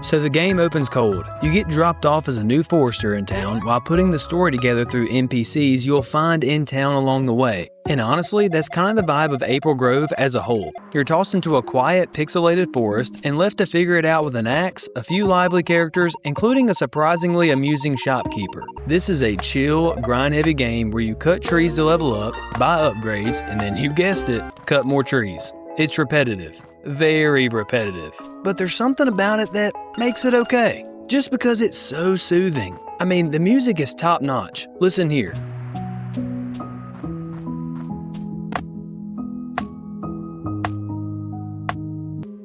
So the game opens cold. You get dropped off as a new forester in town while putting the story together through NPCs you'll find in town along the way. And honestly, that's kind of the vibe of April Grove as a whole. You're tossed into a quiet, pixelated forest and left to figure it out with an axe, a few lively characters, including a surprisingly amusing shopkeeper. This is a chill, grind-heavy game where you cut trees to level up, buy upgrades, and then, you guessed it, cut more trees. It's repetitive. Very repetitive. But there's something about it that makes it okay. Just because it's so soothing. I mean, the music is top-notch. Listen here.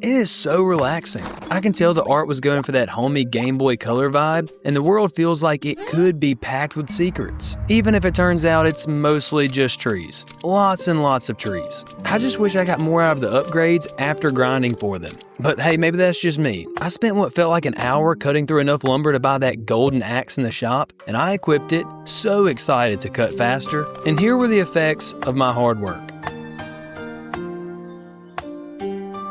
It is so relaxing. I can tell the art was going for that homey Game Boy Color vibe, and the world feels like it could be packed with secrets, even if it turns out it's mostly just trees. Lots and lots of trees. I just wish I got more out of the upgrades after grinding for them. But hey, maybe that's just me. I spent what felt like an hour cutting through enough lumber to buy that golden axe in the shop, and I equipped it, so excited to cut faster. And here were the effects of my hard work.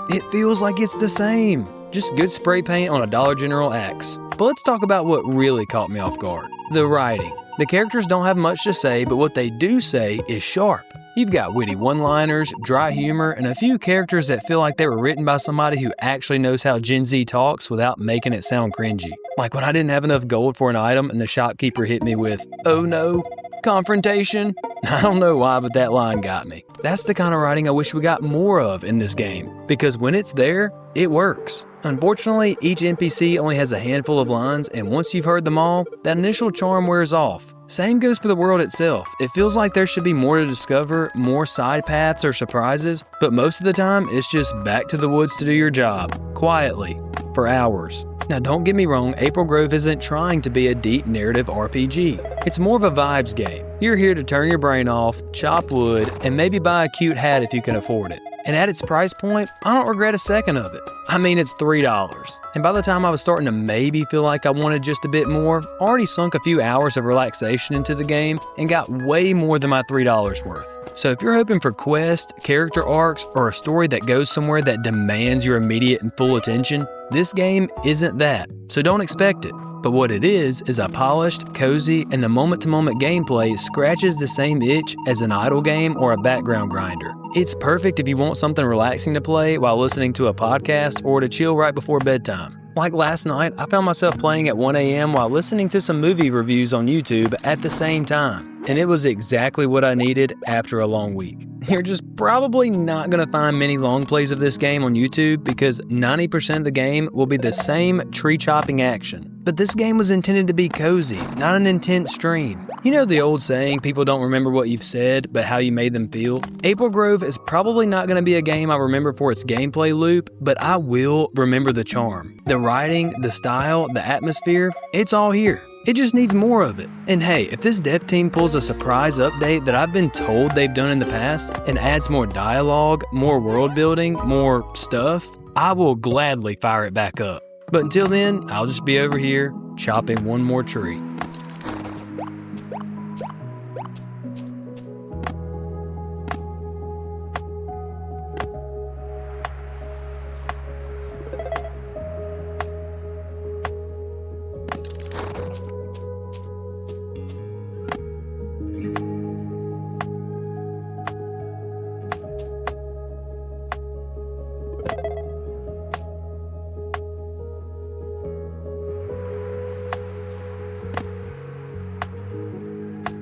It feels like it's the same. Just good spray paint on a Dollar General axe. But let's talk about what really caught me off guard. The writing. The characters don't have much to say, but what they do say is sharp. You've got witty one-liners, dry humor, and a few characters that feel like they were written by somebody who actually knows how Gen Z talks without making it sound cringy. Like when I didn't have enough gold for an item and the shopkeeper hit me with, "Oh no, confrontation." I don't know why, but that line got me. That's the kind of writing I wish we got more of in this game, because when it's there, it works. Unfortunately, each NPC only has a handful of lines, and once you've heard them all, that initial charm wears off. Same goes for the world itself. It feels like there should be more to discover, more side paths or surprises, but most of the time, it's just back to the woods to do your job, quietly, for hours. Now don't get me wrong, April Grove isn't trying to be a deep narrative RPG. It's more of a vibes game. You're here to turn your brain off, chop wood, and maybe buy a cute hat if you can afford it. And at its price point, I don't regret a second of it. I mean, it's $3. And by the time I was starting to maybe feel like I wanted just a bit more, I already sunk a few hours of relaxation into the game and got way more than my $3 worth. So if you're hoping for quests, character arcs, or a story that goes somewhere that demands your immediate and full attention, this game isn't that, so don't expect it. But what it is a polished, cozy, and the moment-to-moment gameplay scratches the same itch as an idle game or a background grinder. It's perfect if you want something relaxing to play while listening to a podcast or to chill right before bedtime. Like last night, I found myself playing at 1 a.m. while listening to some movie reviews on YouTube at the same time. And it was exactly what I needed after a long week. You're just probably not going to find many long plays of this game on YouTube because 90% of the game will be the same tree chopping action. But this game was intended to be cozy, not an intense stream. You know the old saying, people don't remember what you've said, but how you made them feel? April Grove is probably not going to be a game I remember for its gameplay loop, but I will remember the charm. The writing, the style, the atmosphere, it's all here. It just needs more of it. And hey, if this dev team pulls a surprise update that I've been told they've done in the past and adds more dialogue, more world building, more stuff, I will gladly fire it back up. But until then, I'll just be over here chopping one more tree.